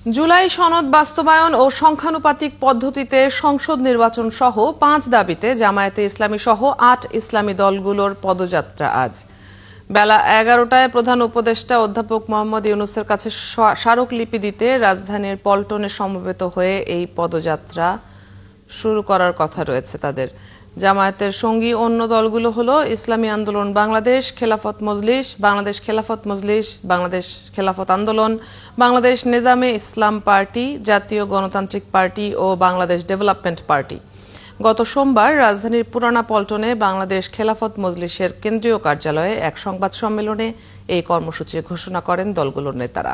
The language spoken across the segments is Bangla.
জুলাই সনদ বাস্তবায়ন ও সংখ্যানুপাতিক পদ্ধতিতে সংসদ নির্বাচন সহ 5 দাবিতে জামায়াতে ইসলামী সহ 8 ইসলামী দলগুলোর পদযাত্রা আজ বেলা 11টায় প্রধান উপদেষ্টা অধ্যাপক মোহাম্মদ ইউনূসের কাছে স্মারকলিপি দিতে রাজধানীর পল্টনে সমবেত হয়ে এই পদযাত্রা শুরু করার কথা রয়েছে তাদের। জামায়াতের সঙ্গী অন্য দলগুলো হলো ইসলামী আন্দোলন বাংলাদেশ, খেলাফত মজলিস, বাংলাদেশ খেলাফত মজলিস, বাংলাদেশ খেলাফত আন্দোলন, বাংলাদেশ নেজামে ইসলাম পার্টি, জাতীয় গণতান্ত্রিক পার্টি ও বাংলাদেশ ডেভেলপমেন্ট পার্টি। গত সোমবার রাজধানীর পুরানা পল্টনে বাংলাদেশ খেলাফত মজলিসের কেন্দ্রীয় কার্যালয়ে এক সংবাদ সম্মেলনে এই কর্মসূচি ঘোষণা করেন দলগুলোর নেতারা।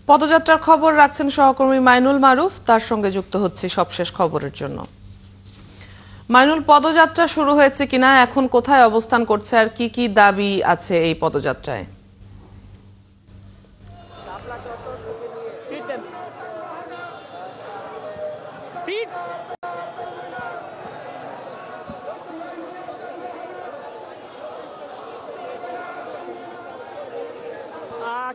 পদযাত্রার খবর রাখছেন সহকর্মী মাইনুল মারুফ, তার সঙ্গে যুক্ত হচ্ছে সবশেষ খবরের জন্য। মাইনুল, পদযাত্রা শুরু হয়েছে কিনা, এখন কোথায় অবস্থান করছে আর কি কি দাবি আছে এই পদযাত্রায়?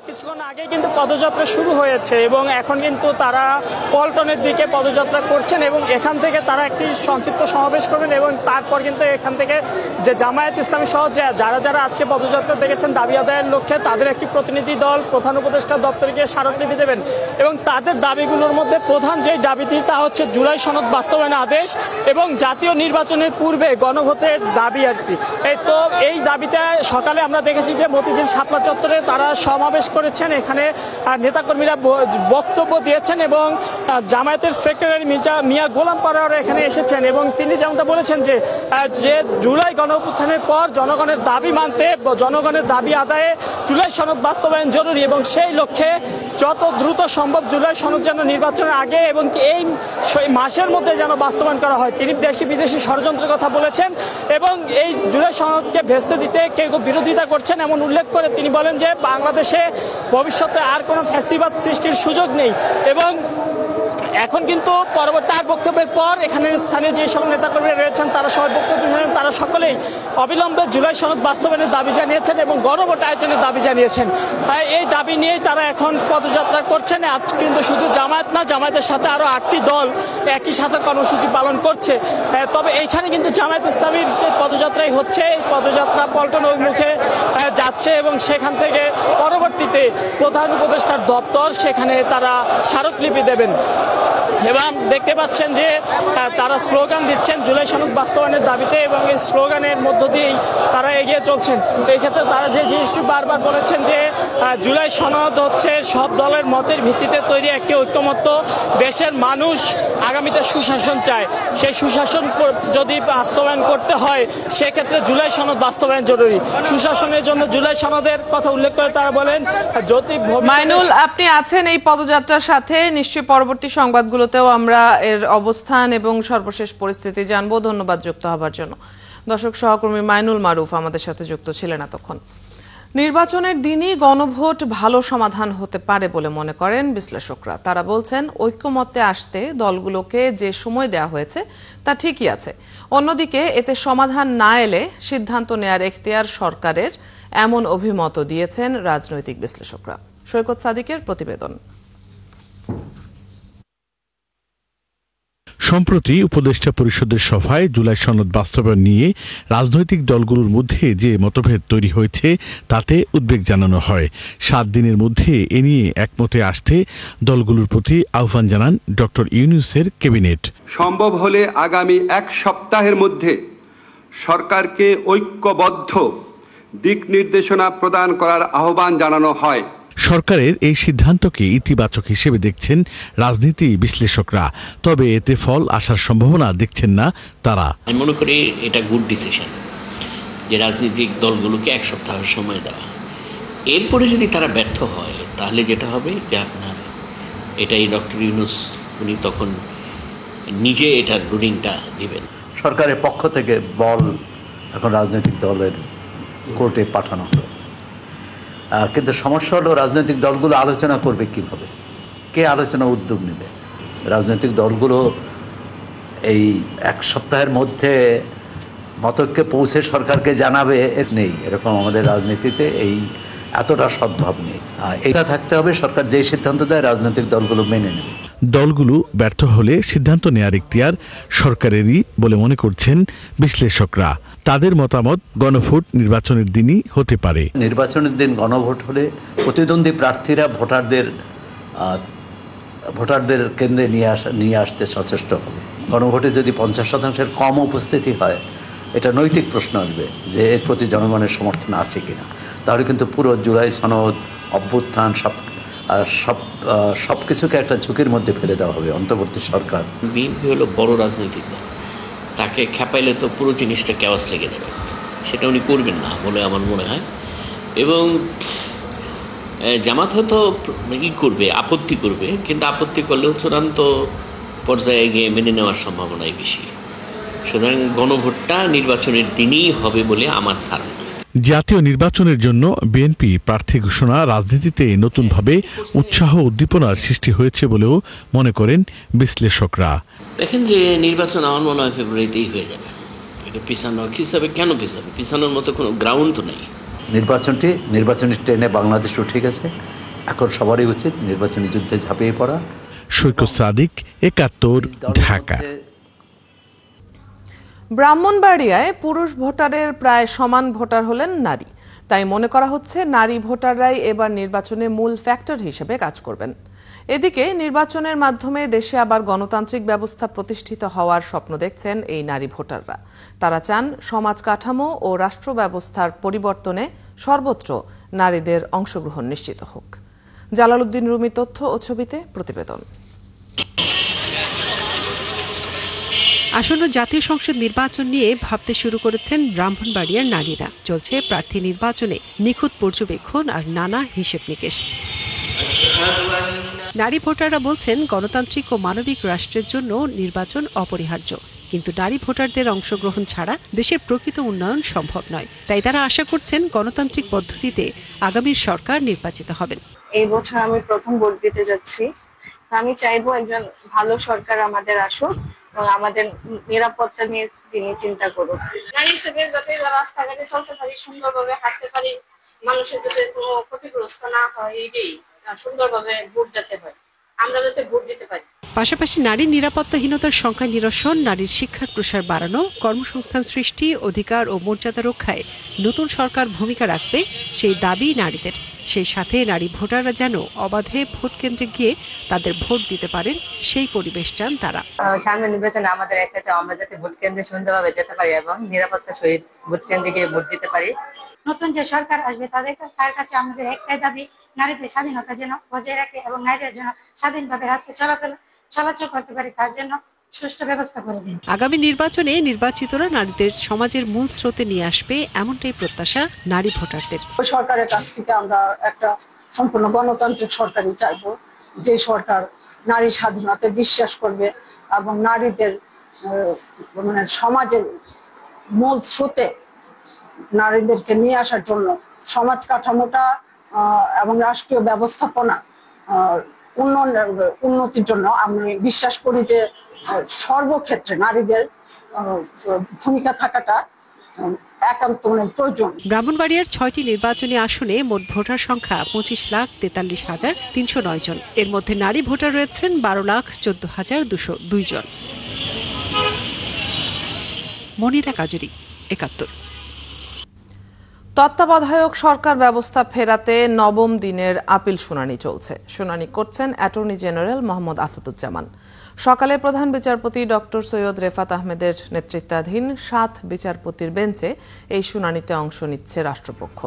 কিছুক্ষণ আগে কিন্তু পদযাত্রা শুরু হয়েছে এবং এখন কিন্তু তারা পল্টনের দিকে পদযাত্রা করছেন এবং এখান থেকে তারা একটি সংক্ষিপ্ত সমাবেশ করবেন এবং তারপর কিন্তু এখান থেকে যে জামায়াত ইসলামী সহ যারা যারা আজকে পদযাত্রা দেখেছেন দাবি আদায়ের লক্ষ্যে তাদের একটি প্রতিনিধি দল প্রধান উপদেষ্টা দপ্তরে গিয়ে স্মারকলিপি দেবেন এবং তাদের দাবিগুলোর মধ্যে প্রধান যে দাবিটি তা হচ্ছে জুলাই সনদ বাস্তবায়ন আদেশ এবং জাতীয় নির্বাচনের পূর্বে গণভোটের দাবি আর কি। তো এই দাবিতে সকালে আমরা দেখেছি যে মতিঝিল শাপলা চত্বরে তারা সমাবেশ করেছেন, এখানে নেতাকর্মীরা বক্তব্য দিয়েছেন এবং জামায়াতের সেক্রেটারি মিয়া গোলাম পারোয়ার এখানে এসেছেন এবং তিনি যেমনটা বলেছেন যে জুলাই গণঅভ্যুত্থানের পর জনগণের দাবি মানতে, জনগণের দাবি আদায়ে জুলাই সনদ বাস্তবায়ন জরুরি এবং সেই লক্ষ্যে যত দ্রুত সম্ভব জুলাই সনদ যেন নির্বাচনের আগে এবং এই মাসের মধ্যে যেন বাস্তবায়ন করা হয়। তিনি দেশি বিদেশি ষড়যন্ত্রের কথা বলেছেন এবং এই জুলাই সনদকে ভেস্তে দিতে কেউ বিরোধিতা করছেন এমন উল্লেখ করে তিনি বলেন যে বাংলাদেশে ভবিষ্যতে আর কোনো ফ্যাসিবাদ সৃষ্টির সুযোগ নেই এবং এখন কিন্তু তার বক্তব্যের পর এখানে স্থানীয় যে সকল নেতাকর্মীরা রয়েছেন তারা সবাই বক্তব্য শুনেন, তারা সকলেই অবিলম্বে জুলাই সনদ বাস্তবায়নের দাবি জানিয়েছেন এবং গণভোট আয়োজনের দাবি জানিয়েছেন। এই দাবি নিয়েই তারা এখন পদযাত্রা করছেন। আজ কিন্তু শুধু জামায়াত না, জামায়াতের সাথে আরও 8টি দল একই সাথে কর্মসূচি পালন করছে। তবে এইখানে কিন্তু জামায়াত ইসলামীর পদযাত্রাই হচ্ছে, এই পদযাত্রা পল্টন অভিমুখে যাচ্ছে এবং সেখান থেকে পরবর্তীতে প্রধান উপদেষ্টার দপ্তর সেখানে তারা স্মারকলিপি দেবেন এবং দেখতে পাচ্ছেন যে তারা স্লোগান দিচ্ছেন জুলাই সনদ বাস্তবায়নের দাবিতে এবং এই স্লোগানের মধ্য দিয়েই তারা এগিয়ে চলছেন। তো এই ক্ষেত্রে তারা যে জিনিসটি বারবার বলেছেন যে জুলাই সনদ হচ্ছে সব দলের মতের ভিত্তিতে তৈরি একটি ঐক্যমত্য, দেশের মানুষ আগামীতে সুশাসন চায়, সেই সুশাসন যদি বাস্তবায়ন করতে হয় সেক্ষেত্রে জুলাই সনদ বাস্তবায়ন জরুরি। সুশাসনের জন্য জুলাই সনদের কথা উল্লেখ করে তারা বলেন যদি মাইনুল, আপনি আছেন এই পদযাত্রার সাথে, নিশ্চয়ই পরবর্তী সংবাদগুলোতেও আমরা এর অবস্থান এবং সর্বশেষ পরিস্থিতি জানবো। ধন্যবাদ যুক্ত হবার জন্য। দর্শক, সহকর্মী মাইনুল মারুফ আমাদের সাথে যুক্ত ছিলেন এতক্ষণ। নির্বাচনের দিনই গণভোট ভালো সমাধান হতে পারে বলে মনে করেন বিশ্লেষকরা। তারা বলছেন ঐক্যমত্যে আসতে দলগুলোকে যে সময় দেওয়া হয়েছে তা ঠিকই আছে। অন্যদিকে এতে সমাধান না এলে সিদ্ধান্ত নেয়ার এখতিয়ার সরকারের, এমন অভিমত দিয়েছেন রাজনৈতিক বিশ্লেষকরা। সৈকত সাদিকের প্রতিবেদন। সম্প্রতি উপদেষ্টা পরিষদের সভায় জুলাই সনদ বাস্তবায়ন নিয়ে রাজনৈতিক দলগুলোর মধ্যে যে মতভেদ তৈরি হয়েছে তাতে উদ্বেগ জানানো হয়। 7 দিনের মধ্যে এ নিয়ে একমতে আসতে দলগুলোর প্রতি আহ্বান জানান ডক্টর ইউনূসের ক্যাবিনেট। সম্ভব হলে আগামী 1 সপ্তাহের মধ্যে সরকারকে ঐক্যবদ্ধ দিক নির্দেশনা প্রদান করার আহ্বান জানানো হয়। সরকারের এই সিদ্ধান্তকে ইতিবাচক হিসেবে দেখছেন রাজনীতি বিশ্লেষকরা, তবে এতে ফল আসার সম্ভাবনা দেখছেন না তারা। আমি মনে করি এটা গুড ডিসিশন যে রাজনৈতিক দলগুলোকে 1 সপ্তাহ সময় দেওয়া। এরপরে যদি তারা ব্যর্থ হয় তাহলে যেটা হবে যে আপনার এটাই ডক্টর ইউনূস উনি তখন নিজে এটার রুলিংটা দিবেন। সরকারের পক্ষ থেকে বল এখন রাজনৈতিক দলের কোর্টে পাঠানো হলো, কিন্তু সমস্যা হলো রাজনৈতিক দলগুলো আলোচনা করবে কিভাবে, কে আলোচনা উদ্যোগ নেবে। রাজনৈতিক দলগুলো এই 1 সপ্তাহের মধ্যে মতৈক্যে পৌঁছে সরকারকে জানাবে নেই, এরকম আমাদের রাজনীতিতে এই এতটা সদ্ভাব নেই। এটা থাকতে হবে, সরকার যে সিদ্ধান্ত দেয় রাজনৈতিক দলগুলো মেনে নেবে। দলগুলো ব্যর্থ হলে সিদ্ধান্ত নেয়ার ইখতিয়ার সরকারেরই বলে মনে করছেন বিশ্লেষকরা। তাদের মতামত, গণভোট নির্বাচনের দিনই হতে পারে। নির্বাচনের দিন গণভোট হলে প্রতিদ্বন্দ্বী প্রার্থীরা ভোটারদের কেন্দ্রে নিয়ে আসতে সচেষ্ট হবে। গণভোটে যদি 50% কম উপস্থিতি হয়, এটা নৈতিক প্রশ্ন আসবে যে এর প্রতি জনগণের সমর্থন আছে কিনা। তাহলে কিন্তু পুরো জুলাই সনদ, অভ্যুত্থান সব কিছুকে একটা ঝুঁকির মধ্যে ফেলে দেওয়া হবে অন্তর্বর্তী সরকার। বিএনপি হলো বড় রাজনৈতিক দল, তাকে খেপাইলে তো পুরো জিনিসটা কেওয়াস লেগে যাবে, সেটা উনি করবেন না বলে আমার মনে হয়। এবং জামাত হয়তো করবে, আপত্তি করবে, কিন্তু আপত্তি করলেও চূড়ান্ত পর্যায়ে গিয়ে মেনে নেওয়ার সম্ভাবনাই বেশি। সুতরাং গণভোটটা নির্বাচনের দিনই হবে বলে আমার ধারণা। জাতীয় নির্বাচনের জন্য বিএনপি প্রার্থী ঘোষণা রাজনীতিতে নতুনভাবে উৎসাহ উদ্দীপনার সৃষ্টি হয়েছে বলেও মনে করেন বিশ্লেষকরা। দেখেন যে নির্বাচন আমার মনে হয় ফেব্রুয়ারিতেই হয়ে যাবে। এটা পিছানোর হিসাবে কেন পিছানোর মতো কোনো গ্রাউন্ড তো নেই। নির্বাচনী ট্রেনে বাংলাদেশ উঠে গেছে, এখন সবারই উচিত নির্বাচনী যুদ্ধে ঝাঁপিয়ে পড়া। সৈকত সাদিক, ৭১, ঢাকা। ব্রাহ্মণবাড়িয়ায় পুরুষ ভোটারের প্রায় সমান ভোটার হলেন নারী। তাই মনে করা হচ্ছে নারী ভোটাররাই এবার নির্বাচনে মূল ফ্যাক্টর হিসেবে কাজ করবেন। এদিকে নির্বাচনের মাধ্যমে দেশে আবার গণতান্ত্রিক ব্যবস্থা প্রতিষ্ঠিত হওয়ার স্বপ্ন দেখছেন এই নারী ভোটাররা। তারা চান সমাজ কাঠামো ও রাষ্ট্র ব্যবস্থার পরিবর্তনে সর্বত্র নারীদের অংশগ্রহণ নিশ্চিত হোক। জালালউদ্দিন রুমি তথ্য ও ছবিতে প্রতিবেদন। আসন্ন জাতীয় সংসদ নির্বাচন নিয়ে ভাবতে শুরু করেছেন ব্রাহ্মণবাড়িয়ার নারীরা। চলছে প্রার্থী নির্বাচনে নিখুঁত পর্যবেক্ষণ আর নানা হিসেব নিকেশ। নারী ভোটাররা বলছেন গণতান্ত্রিক ও মানবিক রাষ্ট্রের জন্য নির্বাচন অপরিহার্য, কিন্তু নারী ভোটারদের অংশগ্রহণ ছাড়া দেশের প্রকৃত উন্নয়ন সম্ভব নয়। তাই তারা আশা করছেন গণতান্ত্রিক পদ্ধতিতে আগামীর সরকার নির্বাচিত হবেন। এই বছর আমি প্রথম ভোট দিতে যাচ্ছি। আমি চাইবো একজন ভালো সরকার আমাদের আসুক এবং আমাদের নিরাপত্তা নিয়ে তিনি চিন্তা করুন। নারী হিসেবে যাতে রাস্তাঘাটে চলতে পারি, সুন্দরভাবে হাঁটতে পারি, মানুষের যাতে কোনো ক্ষতিগ্রস্ত না হয়, এটাই সুন্দরভাবে ভোট যেতে হয়, আমরা যাতে ভোট দিতে পারি। পাশাপাশি নারীর নিরাপত্তাহীনতার সংখ্যা নিরসন, নারীর শিক্ষার প্রসার বাড়ানো, কর্মসংস্থান সৃষ্টি, অধিকার ও মর্যাদা রক্ষায় নতুন সরকার ভূমিকা রাখবে, সেই দাবি নারীদের। সেই সাথে নারী ভোটাররা যেন অবাধে ভোট কেন্দ্রে গিয়ে তাদের ভোট দিতে পারেন, সেই পরিবেশ চান তারা। সামনে নির্বাচনে আমাদের একটা চাও, আমরা যাতে ভোট কেন্দ্রে সুন্দরভাবে যেতে পারি এবং নিরাপত্তার সহিত ভোট কেন্দ্রে গিয়ে ভোট দিতে পারি। নতুন যে সরকার আসবে তার কাছে আমাদের একটাই দাবি, নারীদের স্বাধীনতা যেন বজায় রাখে এবং নারীরা যেন স্বাধীনভাবে রাস্তায় চলাচল করতে পারে, তার জন্য সুষ্ঠু ব্যবস্থা করে দিন। আগামী নির্বাচনে নির্বাচিতরা নারীদের সমাজের মূল স্রোতে নিয়ে আসবে, এমনটাই প্রত্যাশা নারী ভোটারদের। সরকারের কাছ থেকে আমরা একটা সম্পূর্ণ গণতান্ত্রিক সরকারই চাইবো, যে সরকার নারী স্বাধীনতায় বিশ্বাস করবে এবং নারীদের মানে সমাজের মূল স্রোতে নারীদেরকে নিয়ে আসার জন্য সমাজ কাঠামোটা এবং রাষ্ট্রীয় ব্যবস্থাপনা উন্নতির জন্য আমি বিশ্বাস করি যে সর্বক্ষেত্রে নারীদের ভূমিকা থাকাটা একান্ত প্রয়োজন। ব্রাহ্মণবাড়িয়ার 6টি নির্বাচনী আসনে মোট ভোটার সংখ্যা 25,43,309 জন। এর মধ্যে নারী ভোটার রয়েছেন 12,14,202 জন। মনিরা কাজুরি, ৭১। তত্ত্বাবধায়ক সরকার ব্যবস্থা ফেরাতে নবম দিনের আপিল শুনানি চলছে। শুনানি করছেন অ্যাটর্নি জেনারেল মোহাম্মদ আসাদুজ্জামান। সকালে প্রধান বিচারপতি ডক্টর সৈয়দ রেফাত আহমেদের নেতৃত্বাধীন 7 বিচারপতির বেঞ্চে এই শুনানিতে অংশ নিচ্ছে রাষ্ট্রপক্ষ।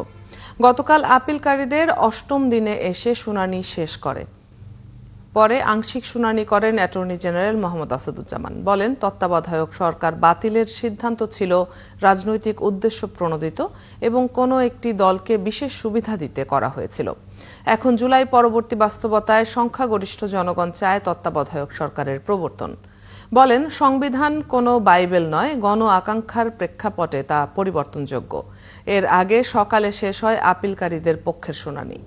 গতকাল আপিলকারীদের 8ম দিনে এসে শুনানি শেষ করে। পরে আংশিক শুনানি করেন অ্যাটর্নি জেনারেল মোহাম্মদ আসাদুজ্জামান। বলেন, তত্ত্বাবধায়ক সরকার বাতিলের সিদ্ধান্ত ছিল রাজনৈতিক উদ্দেশ্য প্রণোদিত এবং কোনো একটি দলকে বিশেষ সুবিধা দিতে করা হয়েছিল। এখন জুলাই পরবর্তী বাস্তবতায় সংখ্যাগরিষ্ঠ জনগণ চায় তত্ত্বাবধায়ক সরকারের প্রবর্তন। বলেন, সংবিধান কোনো বাইবেল নয়, গণ আকাঙ্ক্ষার প্রেক্ষাপটে তা পরিবর্তনযোগ্য। এর আগে সকালে শেষ হয় আপিলকারীদের পক্ষের শুনানি।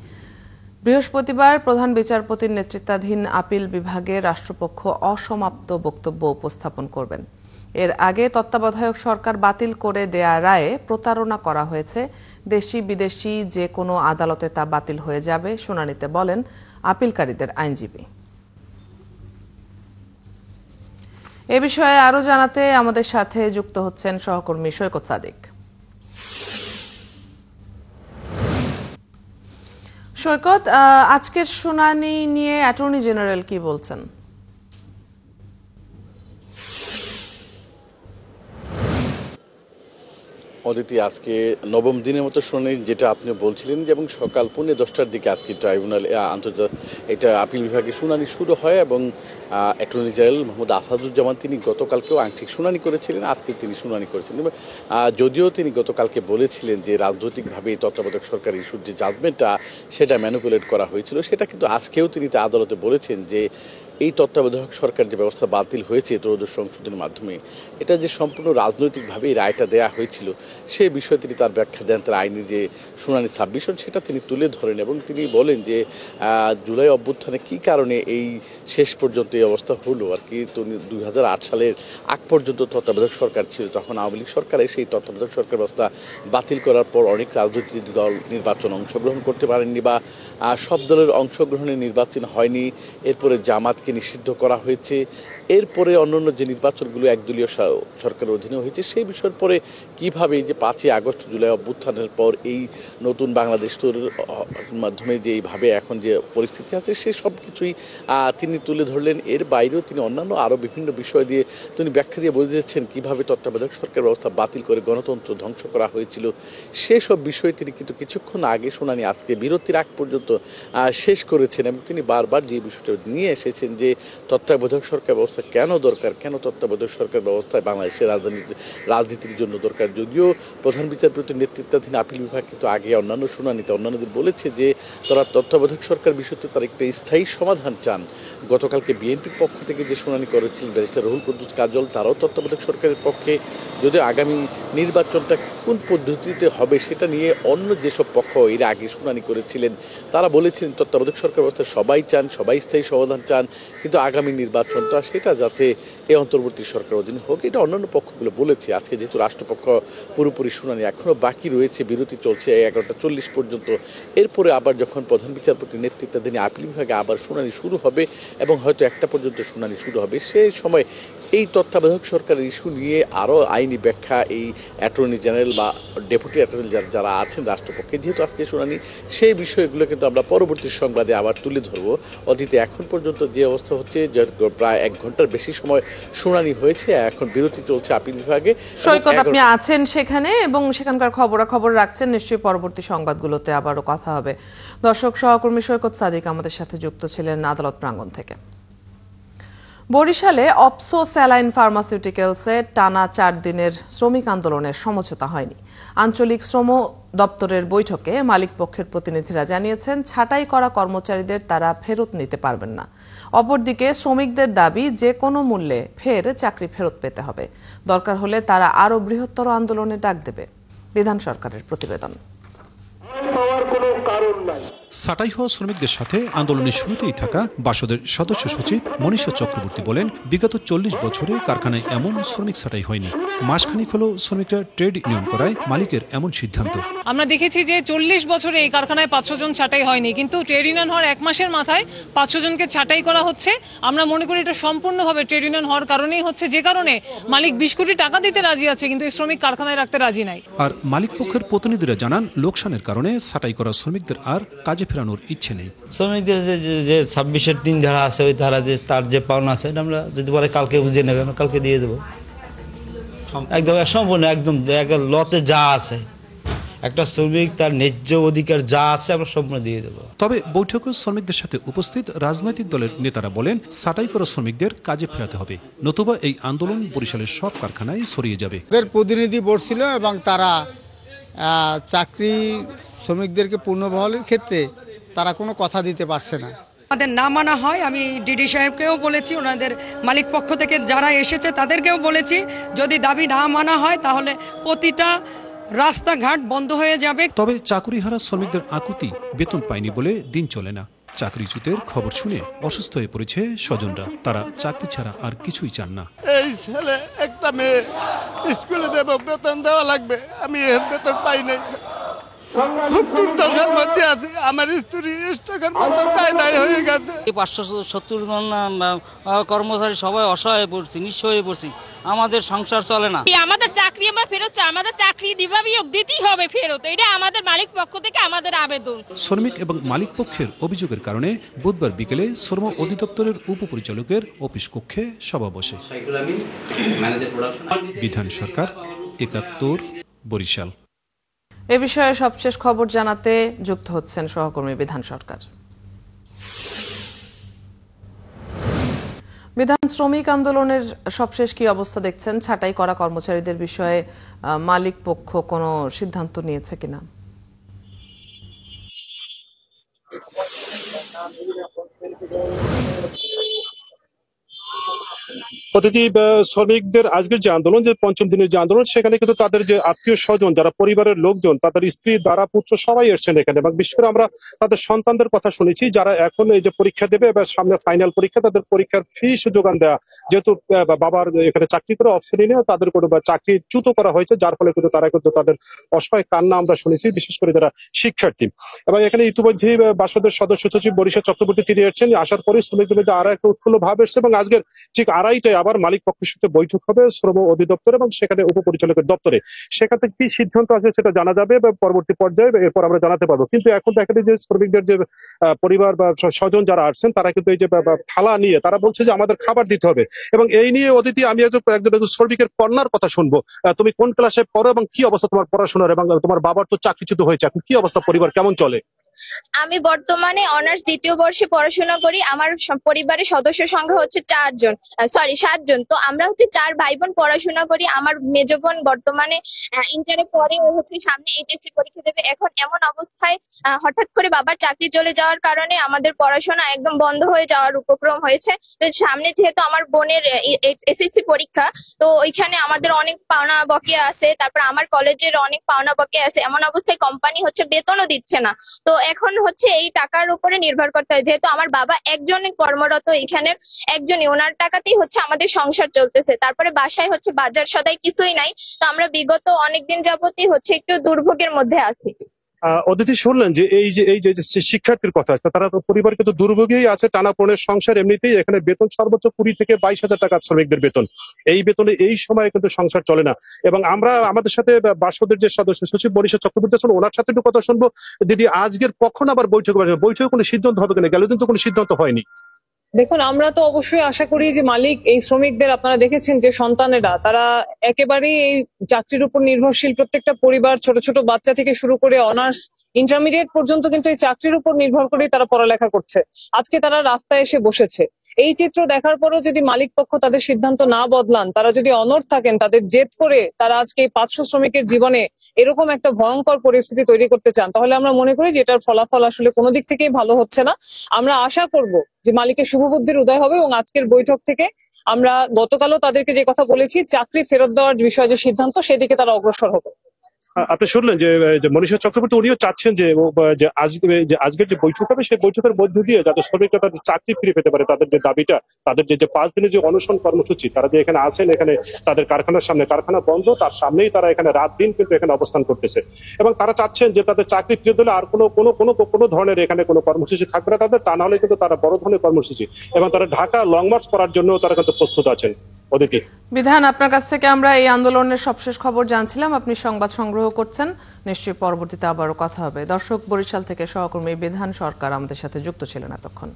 বৃহস্পতিবার প্রধান বিচারপতির নেতৃত্বাধীন আপিল বিভাগে রাষ্ট্রপক্ষ অসমাপ্ত বক্তব্য উপস্থাপন করবেন। এর আগে তত্ত্বাবধায়ক সরকার বাতিল করে দেয়া রায়ে প্রতারণা করা হয়েছে। দেশি বিদেশি যে কোনো আদালতে তা বাতিল হয়ে যাবে, শুনানিতে বলেন আপিলকারীদের আইনজীবী। এ বিষয়ে আরো জানাতে আমাদের সাথে যুক্ত হচ্ছেন সহকর্মী সৈকত সাদিক। সৈকত, আজকের শুনানি নিয়ে অ্যাটর্নি জেনারেল কি বলছেন? অদিতি, আজকে নবম দিনের মতো শুনানি, যেটা আপনি বলছিলেন যে, এবং সকাল 10:15টার দিকে আজকে ট্রাইব্যুনাল এটা আপিল বিভাগে শুনানি শুরু হয় এবং অ্যাটর্নি জেনারেল মোহাম্মদ আসাদুজ্জামান তিনি গতকালকেও আংশিক শুনানি করেছিলেন, আজকে তিনি শুনানি করেছেন। যদিও তিনি গতকালকে বলেছিলেন যে রাজনৈতিকভাবে তত্ত্বাবধায়ক সরকার ইস্যুর যে জাজমেন্টটা সেটা ম্যানিপুলেট করা হয়েছিল, সেটা কিন্তু আজকেও তিনি আদালতে বলেছেন যে এই তত্ত্বাবধায়ক সরকার যে ব্যবস্থা বাতিল হয়েছে ত্রয়োদশ সংশোধনের মাধ্যমে, এটা যে সম্পূর্ণ রাজনৈতিকভাবে এই রায়টা দেয়া হয়েছিল সে বিষয়ে তিনি তার ব্যাখ্যা দেন। তার আইনি যে শুনানি সাবমিশন সেটা তিনি তুলে ধরেন এবং তিনি বলেন যে জুলাই অভ্যুত্থানে কী কারণে এই শেষ পর্যন্ত এই অবস্থা হলো আর কি। তো 2008 সালের আগ পর্যন্ত তত্ত্বাবধায়ক সরকার ছিল, তখন আওয়ামী লীগ সরকারে সেই তত্ত্বাবধায়ক সরকার ব্যবস্থা বাতিল করার পর অনেক রাজনৈতিক দল নির্বাচন অংশগ্রহণ করতে পারেননি বা সব দলের অংশগ্রহণে নির্বাচন হয়নি। এরপরে জামাতকে নিষিদ্ধ করা হয়েছে, এরপরে অন্যান্য যে নির্বাচনগুলো একদলীয় সরকারের অধীনে হয়েছে সেই বিষয়ের পরে কিভাবে যে 5ই আগস্ট জুলাই অভ্যুত্থানের পর এই নতুন বাংলাদেশ তৈরির মাধ্যমে যে এইভাবে এখন যে পরিস্থিতি আছে সে সব কিছুই তিনি তুলে ধরলেন। এর বাইরেও তিনি অন্যান্য আরও বিভিন্ন বিষয় দিয়ে তিনি ব্যাখ্যা দিয়ে বলে দিয়েছেন কীভাবে তত্ত্বাবধায়ক সরকার ব্যবস্থা বাতিল করে গণতন্ত্র ধ্বংস করা হয়েছিল। সেসব বিষয়ে তিনি কিন্তু কিছুক্ষণ আগে শুনানি আজকে বিরতির আগ পর্যন্ত শেষ করেছেন এবং তিনি বারবার যে বিষয়টা নিয়ে এসেছেন যে তত্ত্বাবধায়ক সরকার ব্যবস্থা কেন দরকার, কেন তত্ত্বাবধায়ক সরকার ব্যবস্থায় বাংলাদেশের রাজনীতির জন্য দরকার। যদিও প্রধান বিচারপতির নেতৃত্বাধীন আপিল বিভাগ কিন্তু আগে অন্যান্য শুনানিতে অন্যান্যদের বলেছে যে তারা তত্ত্বাবধায়ক সরকার বিষয়তে তারা একটা স্থায়ী সমাধান চান। গতকালকে বিএনপির পক্ষ থেকে যে শুনানি করেছিলেন ব্যারিস্টার রুহুল কুদ্দুস কাজল, তারাও তত্ত্বাবধায়ক সরকারের পক্ষে, যদিও আগামী নির্বাচনটা কোন পদ্ধতিতে হবে সেটা নিয়ে অন্য যেসব পক্ষ এর আগে শুনানি করেছিলেন তারা বলেছিলেন তত্ত্বাবধায়ক সরকার ব্যবস্থা সবাই চান, সবাই স্থায়ী সমাধান চান, কিন্তু আগামী নির্বাচনটা সেটা যাতে এই অন্তর্বর্তী সরকার অধীনে হোক, এটা অন্যান্য পক্ষগুলো বলেছে। আজকে যেহেতু রাষ্ট্রপক্ষ পুরোপুরি শুনানি এখনও বাকি রয়েছে, বিরতি চলছে 11:40 পর্যন্ত, এরপরে আবার যখন প্রধান বিচারপতির নেতৃত্বাধীন আপিল বিভাগে আবার শুনানি শুরু হবে এবং হয়তো 1টা পর্যন্ত শুনানি শুরু হবে, সেই সময় এই তত্ত্বাবধায়ক সরকারের ইস্যু নিয়ে আরও আইনি ব্যাখ্যা এই অ্যাটর্নি জেনারেল বা ডেপুটি অ্যাটর্নি যারা আছেন রাষ্ট্রপক্ষে, যেহেতু আজকে শুনানি, সেই বিষয়গুলো কিন্তু আমরা পরবর্তী সংবাদে আবার তুলে ধরবো। অতীতে এখন পর্যন্ত যে অবস্থা হচ্ছে যে প্রায় 1 ঘন্টার বেশি সময় শুনানি হয়েছে, এখন বিরতি চলছে আপিল বিভাগে। সৈকত, আপনি আছেন সেখানে এবং সেখানকার খবরাখবর রাখছেন, নিশ্চয়ই পরবর্তী সংবাদগুলোতে আবারও কথা হবে। দর্শক, সহকর্মী সৈকত সাদিক আমাদের সাথে যুক্ত ছিলেন আদালত প্রাঙ্গণ থেকে। বরিশালে অপসো স্যালাইন ফার্মাসিউটিক্যালসে টানা 4 দিনের শ্রমিক আন্দোলনের সমঝোতা হয়নি। আঞ্চলিক শ্রম দপ্তরের বৈঠকে মালিক পক্ষের প্রতিনিধিরা জানিয়েছেন ছাঁটাই করা কর্মচারীদের তারা ফেরত নিতে পারবেন না। অপরদিকে শ্রমিকদের দাবি যে কোনো মূল্যে ফের চাকরি ফেরত পেতে হবে, দরকার হলে তারা আরও বৃহত্তর আন্দোলনে ডাক দেবে। বিধান সরকারের প্রতিবেদন। ছাঁটাই হওয়া শ্রমিকদের সাথে আন্দোলনের শুরুতেই থাকা বাসদের সদস্য সচিব মনীষা চক্রবর্তী বলেন, বিগত 40 বছরে কারখানায় এমন শ্রমিক ছাঁটাই হয়নি। মাসখানিক হলো শ্রমিকরা ট্রেড ইউনিয়ন করায় মালিকের এমন সিদ্ধান্ত। আমরা দেখেছি যে 40 বছরে এই কারখানায় 500 জন ছাঁটাই হয়নি, কিন্তু ট্রেড ইউনিয়ন হওয়ার 1 মাসের মাথায় 500 জনকে ছাঁটাই করা হচ্ছে। আমরা মনে করি এটা সম্পূর্ণভাবে ট্রেড ইউনিয়ন হওয়ার কারণেই হচ্ছে, যে কারণে মালিক 20 কোটি টাকা দিতে রাজি আছে কিন্তু এই শ্রমিক কারখানায় রাখতে রাজি নাই। আর মালিক পক্ষের প্রতিনিধিরা জানান, লোকসানের কারণে ছাঁটাই করা শ্রমিকদের আর কাজে ফেরানোর ইচ্ছে নেই। শ্রমিকদের যে 26-এর 3 ধারা আছে, ওই ধারা যে তার যে পাওনা আছে আমরা যদি বলে কালকে বুঝিয়ে নেবেন, কালকে দিয়ে দেবো। একদম সম্পূর্ণ একদম লতে যা আছে, একটা শ্রমিক তার ন্যায্য অধিকার যা আছে আমরা সম্পূর্ণ দিয়ে দেবো। তবে বৈঠকে শ্রমিকদের সাথে উপস্থিত রাজনৈতিক দলের নেতারা বলেন, ছাঁটাই করা শ্রমিকদের কাজে ফেরাতে হবে, নতুবা এই আন্দোলন বরিশালের সব কারখানায় ছড়িয়ে যাবে। প্রতিনিধি বসছিল এবং তারা চাকরি শ্রমিকদেরকে পুনর্বহালের ক্ষেত্রে তারা কোনো কথা দিতে পারছে না। আমাদের না মানা হয়, আমি ডিডি সাহেবকেও বলেছি, ওনাদের মালিক পক্ষ থেকে যারা এসেছে তাদেরকেও বলেছি, যদি দাবি না মানা হয় তাহলে প্রতিটা রাস্তাঘাট বন্ধ হয়ে যাবে। তবে চাকুরিহারা শ্রমিকদের আকুতি বেতন পায়নি বলে দিন চলে না। চাকরিচ্যুতের খবর শুনে অসুস্থ হয়ে পড়েছে স্বজনরা। তারা চাকরি ছাড়া আর কিছুই চান না। এই ছেলে একটা মেয়ে স্কুলে দেব, বেতন দেওয়া লাগবে, আমি এর বেতন পাই নাই, খুব দুর্দশার মধ্যে আছি। আমার স্ত্রী স্টকের মতো কায়দায় হয়ে গেছে। 570 জন কর্মচারী সবাই অসহায় পড়ছি, নিঃস্ব হয়ে পড়ছি, আমাদের সংসার চলে না। আমাদের চাকরি আমার ফেরত, আমাদের চাকরি দিতেই হবে ফেরত, এটা আমাদের মালিক পক্ষ থেকে আমাদের আবেদন। শ্রমিক এবং মালিক পক্ষের অভিযোগের কারণে বুধবার বিকেলে শ্রম অধিদপ্তরের উপপরিচালকের অফিস কক্ষে সভা বসে। বিধান সরকার, ৭১, বরিশাল। এ বিষয়ে সবশেষ খবর জানাতে যুক্ত হচ্ছেন সহকর্মী বিধান সরকার। বিধান, শ্রমিক আন্দোলনের সবশেষ কি অবস্থা দেখছেন? ছাঁটাই করা কর্মচারীদের বিষয়ে মালিক পক্ষ কোনো সিদ্ধান্ত নিয়েছে কিনা? অতিথি, শ্রমিকদের আজকের যে আন্দোলন, যে পঞ্চম দিনের যে আন্দোলন, সেখানে কিন্তু তাদের যে আত্মীয় স্বজন, যারা পরিবারের লোকজন, তাদের স্ত্রী, দ্বারা পুত্র সবাই এসছেন এখানে। এবং বিশেষ করে আমরা তাদের সন্তানদের কথা শুনেছি, যারা এখন এই যে পরীক্ষা দেবে বা সামনে ফাইনাল পরীক্ষা, তাদের পরীক্ষার ফিস যোগান দেওয়া, যেহেতু বাবার এখানে চাকরি করে অফিসে নিয়ে তাদের কোনো চাকরিচ্যুত করা হয়েছে, যার ফলে কিন্তু তারা কিন্তু তাদের অসহায় কান্না আমরা শুনেছি, বিশেষ করে যারা শিক্ষার্থী। এবং এখানে ইতিমধ্যেই বাসদের সদস্য সচিব বরিশাল চক্রবর্তী তিনি এসেছেন। আসার পরে শ্রমিকদের মধ্যে আরো একটা উৎফুল্ল ভাব এসছে এবং আজকের ঠিক 2:30টায় আবার মালিক পক্ষের সাথে বৈঠক হবে শ্রম অধিদপ্তর এবং সেখানে উপপরিচালকের দপ্তরে। সেখান থেকে কি সিদ্ধান্ত আছে সেটা জানা যাবে বা পরবর্তী পর্যায়ে এরপর আমরা জানাতে পারবো। কিন্তু এখন দেখা যায় যে শ্রমিকদের যে পরিবার বা স্বজন যারা আসছেন, তারা কিন্তু এই যে থালা নিয়ে তারা বলছে যে আমাদের খাবার দিতে হবে। এবং এই নিয়ে অতিথি, আমি একজন শ্রমিকের কন্যার কথা শুনবো। তুমি কোন ক্লাসে পড়ো এবং কি অবস্থা তোমার পড়াশোনার, এবং তোমার বাবার তো চাকরিচ্যুত হয়েছে, এখন কি অবস্থা, পরিবার কেমন চলে? আমি বর্তমানে অনার্স 2য় বর্ষে পড়াশোনা করি। আমার পরিবারের সদস্য সংখ্যা হচ্ছে 7 জন। তো আমরা হচ্ছে 4 ভাই বোন পড়াশোনা করি। আমার মেজ বোন বর্তমানে ইন্টারে পড়ে, ও হচ্ছে সামনে এইচএসসি পরীক্ষা দেবে। এখন এমন অবস্থায় হঠাৎ করে বাবার চাকরি চলে যাওয়ার কারণে আমাদের পড়াশোনা একদম বন্ধ হয়ে যাওয়ার উপক্রম হয়েছে। তো সামনে যেহেতু আমার বোনের এসএসসি পরীক্ষা, তো ওইখানে আমাদের অনেক পাওনা বকেয়া আছে, তারপর আমার কলেজের অনেক পাওনা বকেয়া আছে। এমন অবস্থায় কোম্পানি হচ্ছে বেতনও দিচ্ছে না। তো এখন হচ্ছে এই টাকার উপরে নির্ভর করতে হয়, যেহেতু আমার বাবা একজন কর্মরত, এখানে একজনই, ওনার টাকাতেই হচ্ছে আমাদের সংসার চলতেছে। তারপরে বাসায় হচ্ছে বাজার সদাই কিছুই নাই। তো আমরা বিগত অনেকদিন যাবতই হচ্ছে একটু দুর্ভোগের মধ্যে আছি। অতিথি, শুনলেন যে এই যে শিক্ষার্থীর কথা, তারা তো পরিবার কিন্তু দুর্ভোগেই আছে, টানাপোড়েনের সংসার। এমনিতেই এখানে বেতন সর্বোচ্চ 20 থেকে 22,000 টাকা শ্রমিকদের বেতন। এই বেতনে এই সময় কিন্তু সংসার চলে না। এবং আমরা আমাদের সাথে বাসদের যে সদস্য সচিব বরিশাল চক্রবর্তী আছেন, ওনার সাথে একটু কথা শুনবো। দিদি, আজকের কখন আবার বৈঠকে কোনো সিদ্ধান্ত হবে কিনা? গেল দিন তো কোনো সিদ্ধান্ত হয়নি। দেখুন, আমরা তো অবশ্যই আশা করি যে মালিক এই শ্রমিকদের, আপনারা দেখেছেন যে সন্তানেরা, তারা একেবারেই এই চাকরির উপর নির্ভরশীল। প্রত্যেকটা পরিবার, ছোট ছোট বাচ্চা থেকে শুরু করে অনার্স ইন্টারমিডিয়েট পর্যন্ত কিন্তু এই চাকরির উপর নির্ভর করেই তারা পড়ালেখা করছে। আজকে তারা রাস্তায় এসে বসেছে। এই চিত্র দেখার পরও যদি মালিক পক্ষ তাদের সিদ্ধান্ত না বদলান, তারা যদি অনড় থাকেন, তাদের জেদ করে তারা আজকে এই 500 শ্রমিকের জীবনে এরকম একটা ভয়ঙ্কর পরিস্থিতি তৈরি করতে চান, তাহলে আমরা মনে করি যে এটার ফলাফল আসলে কোনো দিক থেকেই ভালো হচ্ছে না। আমরা আশা করব যে মালিকের শুভবুদ্ধির উদয় হবে এবং আজকের বৈঠক থেকে আমরা গতকালও তাদেরকে যে কথা বলেছি, চাকরি ফেরত দেওয়ার বিষয়ে যে সিদ্ধান্ত, সেদিকে তারা অগ্রসর হবে। আপনি শুনলেন যে মনীষা চক্রবর্তী উনিও চাচ্ছেন যে আজকের যে বৈঠক হবে, সেই বৈঠকের মধ্য দিয়ে যাতে শ্রমিকরা তাদের চাকরি ফিরে পেতে পারে, তাদের যে দাবিটা, তাদের যে 5 দিনের যে অনশন কর্মসূচি, তারা যে এখানে আছেন, এখানে তাদের কারখানার সামনে, কারখানা বন্ধ, তার সামনেই তারা এখানে রাত দিন কিন্তু এখানে অবস্থান করতেছে। এবং তারা চাচ্ছেন যে তাদের চাকরি ফিরে দিলে আর কোনো ধরনের এখানে কোনো কর্মসূচি থাকবে না তাদের, তা নাহলে কিন্তু তারা বড় ধরনের কর্মসূচি, এবং তারা ঢাকা লং মার্চ করার জন্য তারা কিন্তু প্রস্তুত আছেন। অদিতি, বিধান, আপনার কাছ থেকে আমরা এই আন্দোলনের সবশেষ খবর জানছিলাম। আপনি সংবাদ সংগ্রহ করছেন, নিশ্চয়ই পরবর্তীতে আবারও কথা হবে। দর্শক, বরিশাল থেকে সহকর্মী বিধান সরকার আমাদের সাথে যুক্ত ছিলেন এতক্ষণ।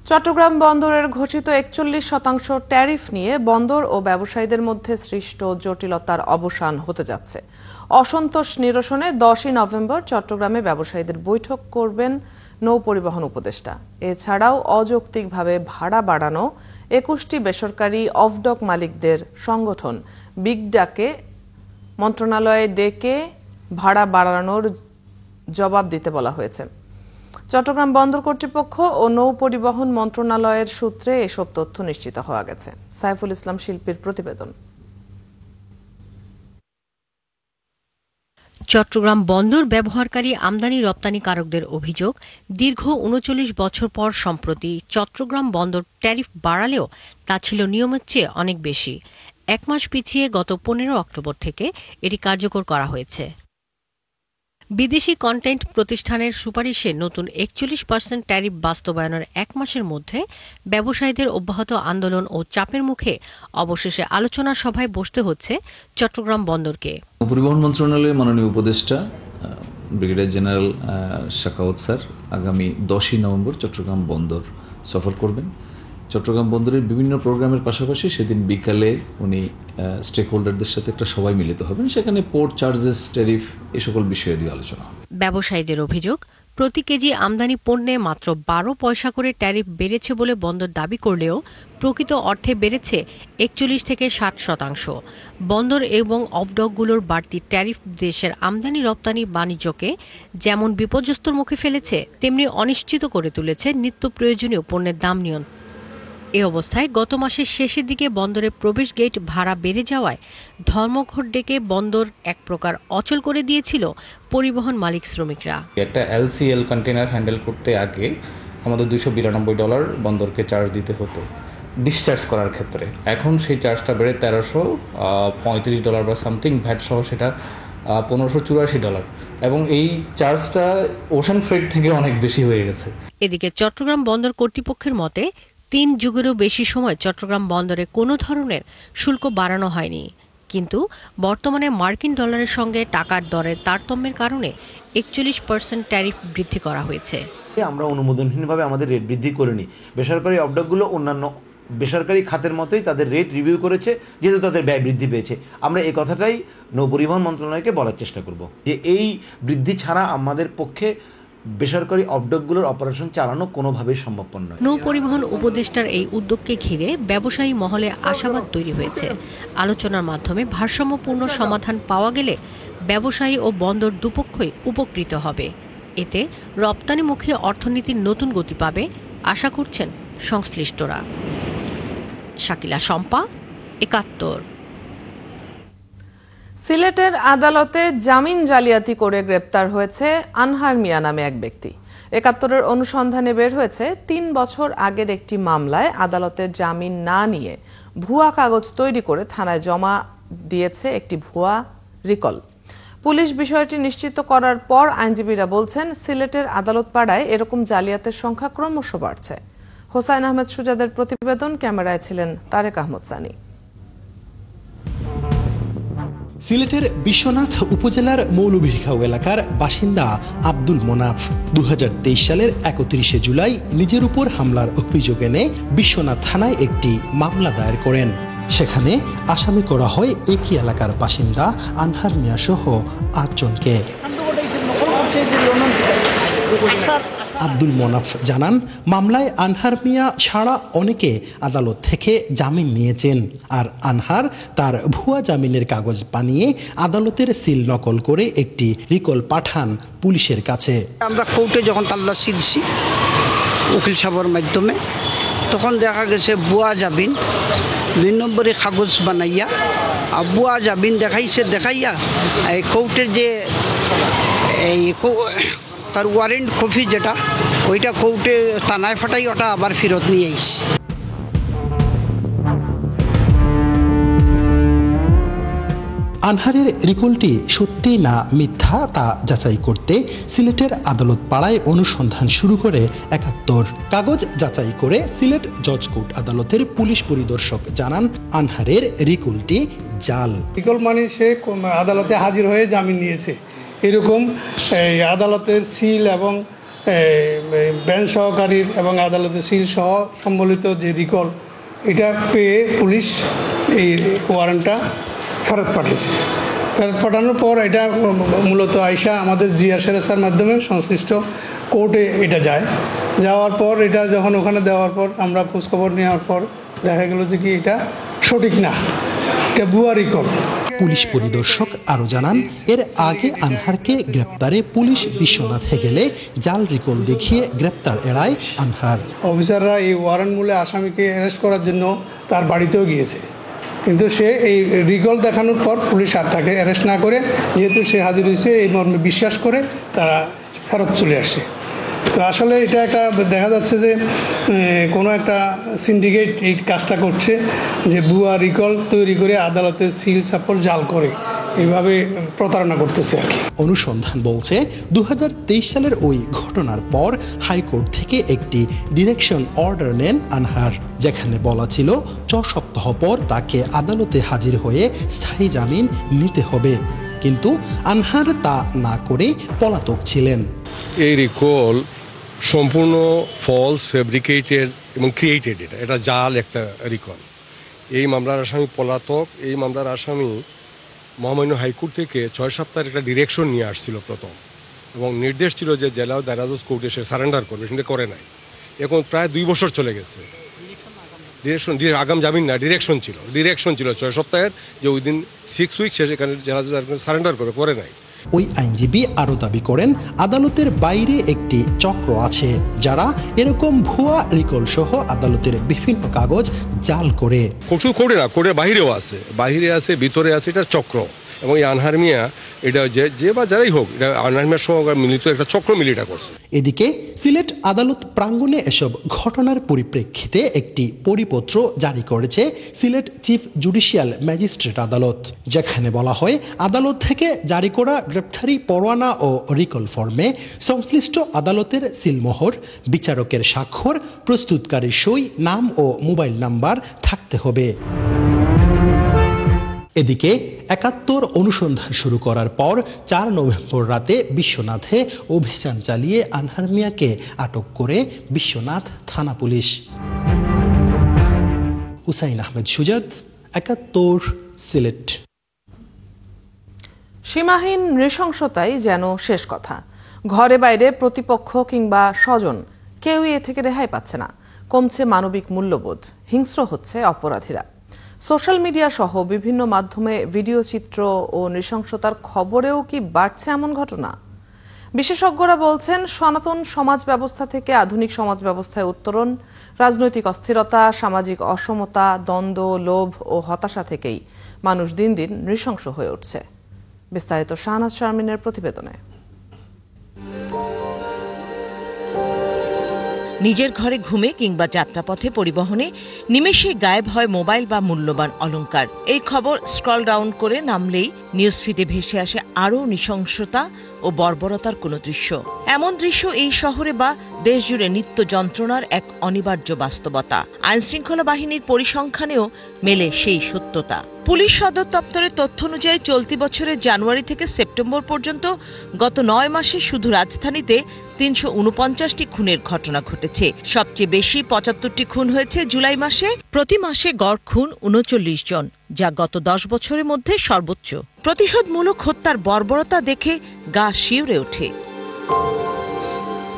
চট্টগ্রাম বন্দরের ঘোষিত 41% ট্যারিফ নিয়ে বন্দর ও ব্যবসায়ীদের মধ্যে সৃষ্ট জটিলতার অবসান হতে যাচ্ছে। অসন্তোষ নিরসনে 10ই নভেম্বর চট্টগ্রামে ব্যবসায়ীদের বৈঠক করবেন নৌ পরিবহন উপদেষ্টা। এছাড়াও অযৌক্তিকভাবে ভাড়া বাড়ানো 21টি বেসরকারি অফডক মালিকদের সংগঠন বিগডাকে মন্ত্রণালয়ে ডেকে ভাড়া বাড়ানোর জবাব দিতে বলা হয়েছে। চট্টগ্রাম বন্দর কর্তৃপক্ষ ও নৌ পরিবহন মন্ত্রণালয়ের সূত্রে এসব তথ্য নিশ্চিত হওয়া গেছে। সাইফুল ইসলাম শিল্পীর প্রতিবেদন। চট্টগ্রাম বন্দর ব্যবহারকারী আমদানি রপ্তানিকারকদের অভিযোগ, দীর্ঘ ৩৯ বছর পর সম্প্রতি চট্টগ্রাম বন্দর ট্যারিফ বাড়ালেও তা ছিল নিয়মের চেয়ে অনেক বেশি। 1 মাস পিছিয়ে গত 15 অক্টোবর থেকে এটি কার্যকর করা হয়েছে। বিদেশি কন্টেন্ট প্রতিষ্ঠানের সুপারিশে নতুন 41% ট্যারিফ বাস্তবায়নের 1 মাসের মধ্যে ব্যবসায়ীদের অব্যাহত আন্দোলন ও চাপের মুখে অবশেষে আলোচনা সভায় বসতে হচ্ছে চট্টগ্রাম বন্দরকে। পরিবহন মন্ত্রণালয়ের মাননীয় উপদেষ্টা ব্রিগেডিয়ার জেনারেল শাকাওয়াত স্যার আগামী 10ই নভেম্বর চট্টগ্রাম বন্দর সফর করবেন। চট্টগ্রাম বন্দরের বিভিন্ন প্রোগ্রামের পাশাপাশি সেদিন বিকালে উনি স্টেক হোল্ডারদের সাথে একটা সভায় মিলিত হবেন, সেখানে পোর্ট চার্জেস, ট্যারিফ এ সকল বিষয়ে দিয়ে আলোচনা। ব্যবসায়ীদের অভিযোগ, প্রতি কেজি আমদানি পণ্যে মাত্র 12 পয়সা করে ট্যারিফ বেড়েছে বলে বন্দর দাবি করলেও প্রকৃত অর্থে বেড়েছে 41 থেকে 60%। বন্দর এবং অফডকগুলোর বাড়তি ট্যারিফ দেশের আমদানি রপ্তানি বাণিজ্যকে যেমন বিপর্যস্তর মুখে ফেলেছে, তেমনি অনিশ্চিত করে তুলেছে নিত্য প্রয়োজনীয় পণ্যের দাম নিয়ন্ত্রণ। এ অবস্থায় গত মাসের শেষের দিকে বন্দরের প্রবেশ গেট ভাড়া বেড়ে যাওয়ায় ধর্মঘট ডেকে বন্দর এক প্রকার অচল করে দিয়েছিল পরিবহন মালিক শ্রমিকরা। একটা LCL কন্টেনার হ্যান্ডেল করতে আগে আমাদের $292 বন্দরকে চার্জ দিতে হতো ডিসচার্জ করার ক্ষেত্রে। এখন সেই চার্জটা বেড়ে $1335 বা সামথিং, ভ্যাট সহ সেটা $1584, এবং এই চার্জটা ওশান ফ্রেট থেকে অনেক বেশি হয়ে গেছে। এদিকে চট্টগ্রাম বন্দর কর্তৃপক্ষের মতে 3 যুগেরও বেশি সময় চট্টগ্রাম বন্দরে কোনো ধরনের শুল্ক বাড়ানো হয়নি, কিন্তু বর্তমানে মার্কিন ডলারের সঙ্গে টাকার দরের তারতম্যের কারণে 41% ট্যারিফ বৃদ্ধি করা হয়েছে। আমরা অনুমোদনহীনভাবে আমাদের রেট বৃদ্ধি করিনি। বেসরকারি অবডকগুলো অন্যান্য বেসরকারি খাতের মতোই তাদের রেট রিভিউ করেছে, যেহেতু তাদের ব্যয় বৃদ্ধি পেয়েছে। আমরা এই কথাটাই নৌপরিবহন মন্ত্রণালয়কে বলার চেষ্টা করব যে এই বৃদ্ধি ছাড়া আমাদের পক্ষে বেসরকারি অবডকগুলোর অপারেশন চালানো কোনোভাবেই সম্ভবপর নয়। নৌ পরিবহন উপদেষ্টার এই উদ্যোগকে ঘিরে ব্যবসায়ী মহলে আশাবাদ তৈরি হয়েছে। আলোচনার মাধ্যমে ভারসাম্যপূর্ণ সমাধান পাওয়া গেলে ব্যবসায়ী ও বন্দর দুপক্ষই উপকৃত হবে। এতে রপ্তানিমুখী অর্থনীতির নতুন গতি পাবে আশা করছেন সংশ্লিষ্টরা। শাকিলা শম্পা, ৭১। সিলেটের আদালতে জামিন জালিয়াতি করে গ্রেপ্তার হয়েছে আনহার মিয়া নামে এক ব্যক্তি। ৭১-এর অনুসন্ধানে বের হয়েছে 3 বছর আগের একটি মামলায় আদালতের জামিন না নিয়ে ভুয়া কাগজ তৈরি করে থানায় জমা দিয়েছে একটি ভুয়া রিকল। পুলিশ বিষয়টি নিশ্চিত করার পর আইনজীবীরা বলছেন, সিলেটের আদালত পাড়ায় এরকম জালিয়াতের সংখ্যা ক্রমশ বাড়ছে। হোসাইন আহমেদ সুজাদের প্রতিবেদন, ক্যামেরায় ছিলেন তারেক আহমদ সানি। সিলেটের বিশ্বনাথ উপজেলার মৌলভীখাও এলাকার বাসিন্দা আব্দুল মোনাফ 2023 সালের 31 জুলাই নিজের উপর হামলার অভিযোগ এনে বিশ্বনাথ থানায় একটি মামলা দায়ের করেন। সেখানে আসামি করা হয় একই এলাকার বাসিন্দা আনহার মিয়া সহ 8 জনকে। আব্দুল মোনাফ জানান, মামলায় আনহার মিয়া ছাড়া অনেকে আদালত থেকে জামিন নিয়েছেন, আর আনহার তার ভুয়া জামিনের কাগজ বানিয়ে আদালতের সিল নকল করে একটি রিকল পাঠান পুলিশের কাছে। আমরা কোর্টে যখন তাল্লাশি দিছি উকিল সাহেবের মাধ্যমে, তখন দেখা গেছে ভুয়া জামিন 2 নম্বরে কাগজ বানাইয়া ভুয়া জামিন দেখাইয়া এই কোর্টের যে এই তার ওয়ারেন্ট কপি যেটা ওইটা কোর্টে থানায় ফাটাই ওটা আবার ফেরত নিয়ে আইসি। আনহারের রিকলটি সত্যি না মিথ্যা তা যাচাই করতে সিলেটের আদালত পাড়ায় অনুসন্ধান শুরু করে ৭১। কাগজ যাচাই করে সিলেট জজ কোর্ট আদালতের পুলিশ পরিদর্শক জানান, আনহারের রিকলটি জাল। রিকল মানে সে আদালতে হাজির হয়ে জামিন নিয়েছে, এরকম আদালতের সিল এবং বেঞ্চ সহকারীর এবং আদালতের সিল সহ সম্বলিত যে রিকল, এটা পেয়ে পুলিশ এই ওয়ারেন্টটা ফেরত পাঠিয়েছে। ফেরত পাঠানোর পর এটা মূলত আইসা আমাদের জিআর সেরেস্তার মাধ্যমে সংশ্লিষ্ট কোর্টে এটা যায়। যাওয়ার পর এটা যখন ওখানে দেওয়ার পর আমরা খোঁজখবর নেওয়ার পর দেখা গেল যে কি এটা সঠিক না, এটা ভুয়া রিকল। পুলিশ পরিদর্শক আরও জানান, এর আগে আনহারকে গ্রেপ্তারে পুলিশ বিশ্বনাথে গেলে জাল রিকল দেখিয়ে গ্রেপ্তার এড়ায় আনহার। অফিসাররা এই ওয়ারেন্ট মূলে আসামিকে অ্যারেস্ট করার জন্য তার বাড়িতেও গিয়েছে, কিন্তু সে এই রিকল দেখানোর পর পুলিশ আর তাকে অ্যারেস্ট না করে, যেহেতু সে হাজির হয়েছে এই মর্মে বিশ্বাস করে তারা ফেরত চলে আসে। তো আসলে এটা একটা দেখা যাচ্ছে যে কোনো একটা সিন্ডিকেট এই কাজটা করছে, যে ভুয়া রিকল তৈরি করে আদালতের সিল সাপোর্ট জাল করে এইভাবে প্রতারণা করতেছে আর কি। অনুসন্ধান বলছে 2023 সালের ওই ঘটনার পর হাইকোর্ট থেকে একটি ডিরেকশন অর্ডার নেন আনহার, যেখানে বলা ছিল 4 সপ্তাহ পর তাকে আদালতে হাজির হয়ে স্থায়ী জামিন নিতে হবে, কিন্তু আনহার তা না করে পলাতক ছিলেন। এই রিকল সম্পূর্ণ ফলস, ফেব্রিকেটেড এবং ক্রিয়েটেড, এটা জাল একটা রিকল। এই মামলার আসামি পলাতক। এই মামলার আসামি মহামান্য হাইকোর্ট থেকে 6 সপ্তাহের একটা ডিরেকশন নিয়ে আসছিল প্রথম, এবং নির্দেশ ছিল যে জেলা ও দায়রা জজ কোর্টে সে সারেন্ডার করবে, সেটা করে নাই। এখন প্রায় 2 বছর চলে গেছে। ডিরেকশন আগাম জামিন না, ডিরেকশন ছিল 6 সপ্তাহের, যে ওই দিন 6 উইক সে সেখানে জেলা জজ সারেন্ডার করে নাই। ওই আইনজীবী আরও দাবি করেন আদালতের বাইরে একটি চক্র আছে যারা এরকম ভুয়া রিকল সহ আদালতের বিভিন্ন কাগজ জাল করে। কোর্টে না, কোর্টের বাহিরে আছে, ভিতরে আছে, এটা চক্র। এবং এই আনহার মিয়া এটা যে বা যারাই হোক, এটা আনহার মিয়ার সহ মিলিত একটা চক্র মিলিটা করছে। এদিকে সিলেট আদালত প্রাঙ্গণে এসব ঘটনার পরিপ্রেক্ষিতে একটি পরিপত্র জারি করেছে সিলেট চিফ জুডিশিয়াল ম্যাজিস্ট্রেট আদালত, যেখানে বলা হয় আদালত থেকে জারি করা গ্রেপ্তারি পরোয়ানা ও রিকল ফর্মে সংশ্লিষ্ট আদালতের সিলমোহর, বিচারকের স্বাক্ষর, প্রস্তুতকারীর সই, নাম ও মোবাইল নাম্বার থাকতে হবে। এদিকে 71 অনুসন্ধান শুরু করার পর 4 নভেম্বর রাতে বিশ্বনাথে অভিযান চালিয়ে আনহার মিয়াকে আটক করে বিশ্বনাথ থানা পুলিশ। হুসাইন আহমেদ সুজাত, 71 সিলেট। সীমাহীন নৃশংসতাই যেন শেষ কথা। ঘরে বাইরে প্রতিপক্ষ কিংবা স্বজন কেউই এ থেকে রেহাই পাচ্ছে না। কমছে মানবিক মূল্যবোধ, হিংস্র হচ্ছে অপরাধীরা। সোশ্যাল মিডিয়া সহ বিভিন্ন মাধ্যমে ভিডিও চিত্র ও নৃশংসতার খবরেও কি বাড়ছে এমন ঘটনা? বিশেষজ্ঞরা বলছেন সনাতন সমাজ ব্যবস্থা থেকে আধুনিক সমাজ ব্যবস্থায় উত্তরণ, রাজনৈতিক অস্থিরতা, সামাজিক অসমতা, দ্বন্দ্ব, লোভ ও হতাশা থেকেই মানুষ দিন দিন নৃশংস হয়ে উঠছে। বিস্তারিত শাহনাজ শারমিনের প্রতিবেদনে। নিজের ঘরে ঘুমে কিংবা যাত্রাপথে পরিবহনে নিমেষে গায়েব হয় মোবাইল বা মূল্যবান অলংকার। এই খবর স্ক্রল ডাউন করে নামলেই নিউজ ফিডে ভেসে আসে আরও নৃশংসতা ও বর্বরতার কোনো দৃশ্য। এমন দৃশ্য এই শহরে বা দেশ জুড়ে নিত্য যন্ত্রণার এক অনিবার্য বাস্তবতা। আইনশৃঙ্খলা বাহিনীর পরিসংখ্যানেও মেলে সেই সত্যতা। পুলিশ সদর দপ্তরের তথ্য অনুযায়ী চলতি বছরের জানুয়ারি থেকে সেপ্টেম্বর পর্যন্ত গত 9 মাসে শুধু রাজধানীতে 349টি খুনের ঘটনা ঘটেছে। সবচেয়ে বেশি 75টি খুন হয়েছে জুলাই মাসে। প্রতি মাসে গড় খুন 39 জন, যা গত 10 বছরের মধ্যে সর্বোচ্চ। প্রতিশোধমূলক হত্যার বর্বরতা দেখে গা শিউরে ওঠে।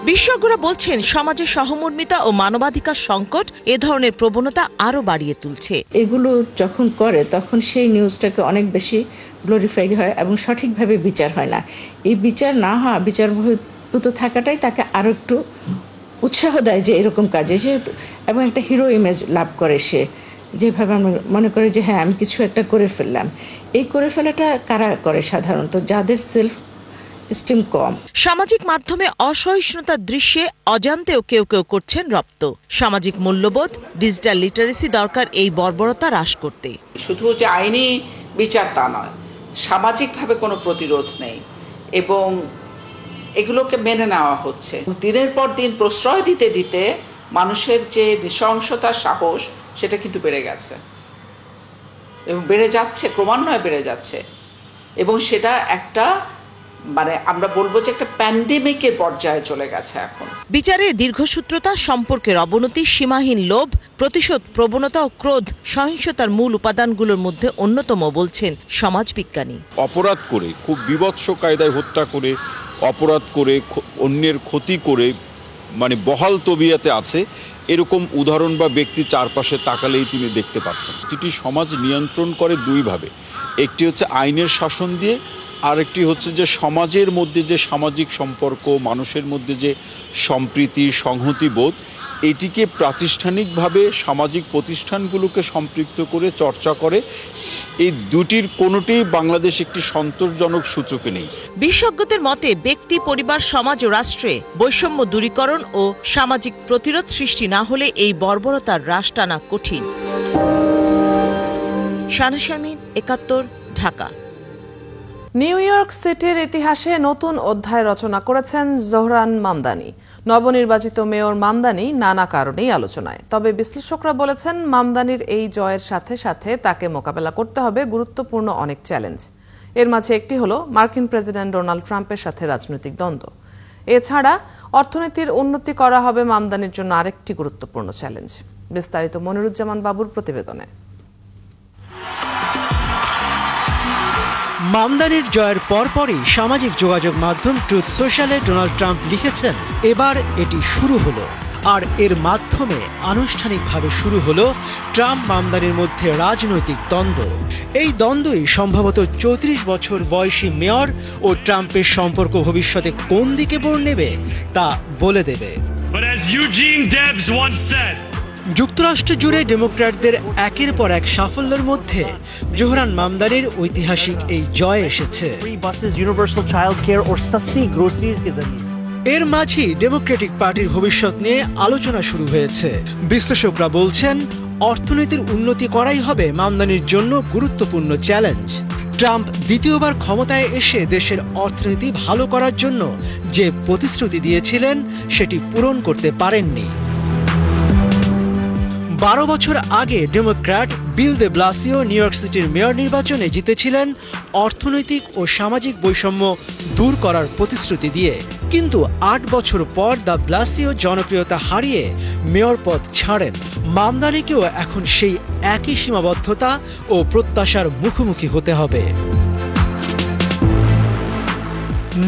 বিশেষজ্ঞরা বলছেন সমাজে সহমর্মিতা ও মানবাধিকার সংকট এ ধরনের প্রবণতা আরও বাড়িয়ে তুলছে। এগুলো যখন করে তখন সেই নিউজটাকে অনেক বেশি গ্লোরিফাই হয় এবং সঠিকভাবে বিচার হয় না। এই বিচার না হওয়া, বিচারভূত থাকাটাই তাকে আরো একটু উৎসাহ দেয় যে এরকম কাজে, যেহেতু এবং একটা হিরো ইমেজ লাভ করে সে, যেভাবে আমি মনে করি যে হ্যাঁ আমি কিছু একটা করে ফেললাম। এই করে ফেলাটা কারা করে? সাধারণত যাদের সেলফ স্টিম কম। সামাজিক মাধ্যমে অসহিষ্ণুতার দৃশ্যে অজান্তেও কেউ কেউ করছেন রপ্ত। সামাজিক মূল্যবোধ, ডিজিটাল লিটারেসি দরকার এই বর্বরতা হ্রাস করতে। শুধু যে আইনি বিচার তা নয়, সামাজিকভাবে কোনো প্রতিরোধ নেই এবং এগুলোকে মেনে নেওয়া হচ্ছে। দিনের পর দিন প্রশ্রয় দিতে দিতে মানুষের যে নৃশংসতার সাহস সেটা কিন্তু বেড়ে গেছে এবং বেড়ে যাচ্ছে, ক্রমান্বয়ে বেড়ে যাচ্ছে এবং সেটা একটা আমরা বলবো যে একটা প্যান্ডেমিকের পর্যায়ে চলে গেছে এখন। বিচারের দীর্ঘসূত্রতা, সম্পর্কের অবনতি, সীমাহীন লোভ, প্রতিশোধ প্রবণতা ও ক্রোধ সহিংসতার মূল উপাদানগুলোর মধ্যে অন্যতম বলছেন সমাজবিজ্ঞানী। অপরাধ করে, খুব বীভৎস কায়দায় হত্যা করে, অপরাধ করে, অন্যের ক্ষতি করে, বহাল তবিয়াতে আছে এরকম উদাহরণ বা ব্যক্তি চারপাশে তাকালেই তিনি দেখতে পাচ্ছেন। যেটি সমাজ নিয়ন্ত্রণ করে দুইভাবে, একটি হচ্ছে আইনের শাসন দিয়ে, আরেকটি হচ্ছে যে সমাজের মধ্যে যে সামাজিক সম্পর্ক, মানুষের মধ্যে যে সম্প্রীতি, সংহতি বোধ, এটিকে প্রাতিষ্ঠানিকভাবে সামাজিক প্রতিষ্ঠানগুলোকে সম্পৃক্ত করে চর্চা করে। এই দুটির কোনোটিই বাংলাদেশ একটি সন্তোষজনক সূচকে নেই। বিশেষজ্ঞদের মতে ব্যক্তি, পরিবার, সমাজ ও রাষ্ট্রে বৈষম্য দূরীকরণ ও সামাজিক প্রতিরোধ সৃষ্টি না হলে এই বর্বরতার হ্রাস টানা কঠিন। শানা শারমিন, ৭১, ঢাকা। নিউ ইয়র্ক সিটির ইতিহাসে নতুন অধ্যায় রচনা করেছেন জোহরান মামদানি। নবনির্বাচিত মেয়র মামদানি নানা কারণেই আলোচনায়, তবে বিশ্লেষকরা বলেছেন মামদানির এই জয়ের সাথে সাথে তাকে মোকাবেলা করতে হবে গুরুত্বপূর্ণ অনেক চ্যালেঞ্জ। এর মাঝে একটি হলো মার্কিন প্রেসিডেন্ট ডোনাল্ড ট্রাম্পের সাথে রাজনৈতিক দ্বন্দ্ব। এছাড়া অর্থনীতির উন্নতি করা হবে মামদানির জন্য আরেকটি গুরুত্বপূর্ণ চ্যালেঞ্জ। বিস্তারিত মনিরুজ্জামান বাবুর প্রতিবেদনে। মামদানির জয়ের পরপরই সামাজিক যোগাযোগ মাধ্যম ট্রুথ সোশ্যালে ডোনাল্ড ট্রাম্প লিখেছেন, এবার এটি শুরু হলো। আর এর মাধ্যমে আনুষ্ঠানিকভাবে শুরু হলো ট্রাম্প মামদানির মধ্যে রাজনৈতিক দ্বন্দ্ব। এই দ্বন্দ্বই সম্ভবত ৩৪ বছর বয়সী মেয়র ও ট্রাম্পের সম্পর্ক ভবিষ্যতে কোন দিকে মোড় নেবে তা বলে দেবে। যুক্তরাষ্ট্র জুড়ে ডেমোক্র্যাটদের একের পর এক সাফল্যের মধ্যে জোহরান মামদানির ঐতিহাসিক এই জয় এসেছে। এর মাঝেই ডেমোক্রেটিক পার্টির ভবিষ্যৎ নিয়ে আলোচনা শুরু হয়েছে। বিশ্লেষকরা বলছেন, অর্থনীতির উন্নতি করাই হবে মামদানির জন্য গুরুত্বপূর্ণ চ্যালেঞ্জ। ট্রাম্প দ্বিতীয়বার ক্ষমতায় এসে দেশের অর্থনীতি ভালো করার জন্য যে প্রতিশ্রুতি দিয়েছিলেন সেটি পূরণ করতে পারেননি। 12 বছর আগে ডেমোক্র্যাট বিল দে ব্লাসিও নিউ ইয়র্ক সিটির মেয়র নির্বাচনে জিতেছিলেন অর্থনৈতিক ও সামাজিক বৈষম্য দূর করার প্রতিশ্রুতি দিয়ে। কিন্তু 8 বছর পর দা ব্লাসিও জনপ্রিয়তা হারিয়ে মেয়র পদ ছাড়েন। মামদানিকেও এখন সেই একই সীমাবদ্ধতা ও প্রত্যাশার মুখোমুখি হতে হবে।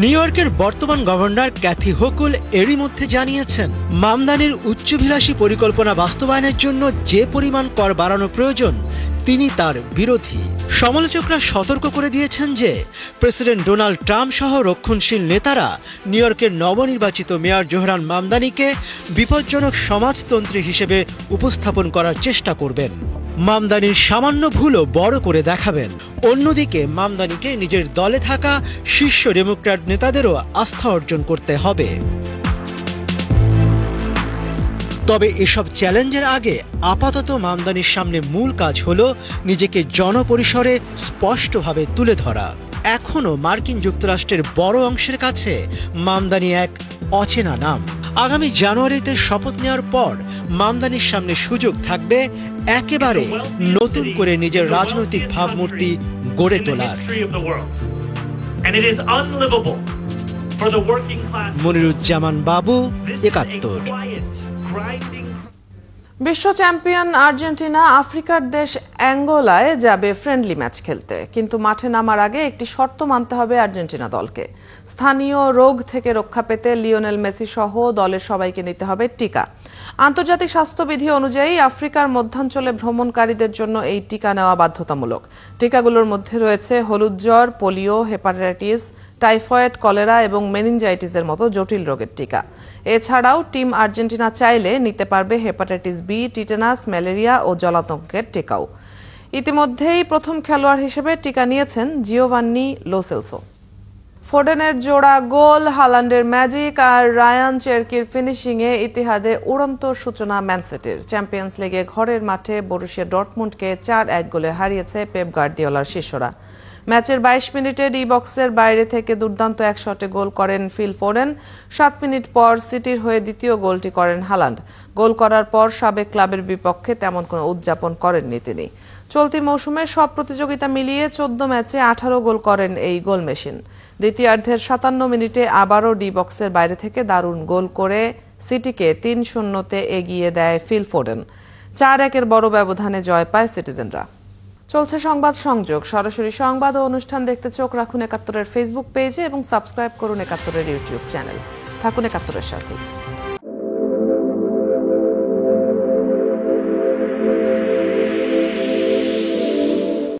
নিউ ইয়র্কের বর্তমান গভর্নর ক্যাথি হোকুল এরই মধ্যে জানিয়েছেন, মামদানির উচ্চাভিলাষী পরিকল্পনা বাস্তবায়নের জন্য যে পরিমাণ কর বাড়ানো প্রয়োজন তিনি তার বিরোধী। সমালোচকরা সতর্ক করে দিয়েছেন যে প্রেসিডেন্ট ডোনাল্ড ট্রাম্প সহ রক্ষণশীল নেতারা নিউ ইয়র্কের নবনির্বাচিত মেয়র জোহরান মামদানিকে বিপজ্জনক সমাজতন্ত্রী হিসেবে উপস্থাপন করার চেষ্টা করবেন। মামদানির সামান্য ভুলও বড় করে দেখাবেন। অন্যদিকে মামদানিকে নিজের দলে থাকা শীর্ষ ডেমোক্র্যাট নেতাদেরও আস্থা অর্জন করতে হবে। তবে এসব চ্যালেঞ্জের আগে আপাতত মামদানির সামনে মূল কাজ হলো নিজেকে জনপরিসরে স্পষ্টভাবে তুলে ধরা। এখনো মার্কিন যুক্তরাষ্ট্রের বড় অংশের কাছে মামদানি এক অচেনা নাম। আগামী জানুয়ারিতে শপথ নেওয়ার পর মামদানির সামনে সুযোগ থাকবে একেবারে নতুন করে নিজের রাজনৈতিক ভাবমূর্তি গড়ে তোলার। মনিরুজ্জামান বাবু, ৭১। বিশ্ব চ্যাম্পিয়ন আর্জেন্টিনা আফ্রিকার দেশ অ্যাঙ্গোলায় যাবে ফ্রেন্ডলি ম্যাচ খেলতে, কিন্তু মাঠে নামার আগে একটি শর্ত মানতে হবে আর্জেন্টিনা দলকে। স্থানীয় রোগ থেকে রক্ষা পেতে লিওনেল মেসি সহ দলের সবাইকে নিতে হবে টিকা। আন্তর্জাতিক স্বাস্থ্যবিধি অনুযায়ী আফ্রিকার মধ্যাঞ্চলে ভ্রমণকারীদের জন্য এই টিকা নেওয়া বাধ্যতামূলক। টিকাগুলোর মধ্যে রয়েছে হলুদ জ্বর, পোলিও, হেপাটাইটিস, টাইফয়েড, কলেরা এবং মেনিনজাইটিসের মতো জটিল রোগের টিকা। এছাড়াও টিম আর্জেন্টিনা চাইলে নিতে পারবে হেপাটাইটিস বি, টিটেনাস, ম্যালেরিয়া ও জলাতঙ্কের টিকাও। ইতিমধ্যেই প্রথম খেলোয়াড় হিসেবে টিকা নিয়েছেন জিওভান্নি লো সেলসো। ফোডেনের জোড়া গোল, হালান্ডের ম্যাজিক আর রায়ান চেরকির ফিনিশিংয়ে ইতিহাদে উড়ন্ত সূচনা ম্যান সিটির। চ্যাম্পিয়ন্স লিগে ঘরের মাঠে বরুসিয়া ডর্টমুন্ডকে ৪-১ গোলে হারিয়েছে পেপ গার্দিওলার শিষ্যরা। ম্যাচের ২২ মিনিটে ডি বক্সের বাইরে থেকে দুর্দান্ত এক শটে গোল করেন ফিল ফোডেন। ৭ মিনিট পর সিটির হয়ে দ্বিতীয় গোলটি করেন হালান্ড। গোল করার পর সাবেক ক্লাবের বিপক্ষে তেমন কোনো উদযাপন করেননি তিনি। চলতি মৌসুমে সব প্রতিযোগিতা মিলিয়ে ১৪ ম্যাচে ১৮ গোল করেন এই গোল মেশিন। দ্বিতীয়ার্ধের ৫৭ মিনিটে আবারও ডি বক্সের বাইরে থেকে দারুণ গোল করে সিটিকে ৩-০ এগিয়ে দেয় ফিল ফোডেন। ৪-১ বড় ব্যবধানে জয় পায় সিটিজেনরা। চলছে সংবাদ সংযোগ। সরাসরি সংবাদ ও অনুষ্ঠান দেখতে চোখ রাখুন ৭১-এর ফেসবুক পেজে এবং সাবস্ক্রাইব করুন ৭১-এর ইউটিউব চ্যানেল। থাকুন ৭১-এর সাথে।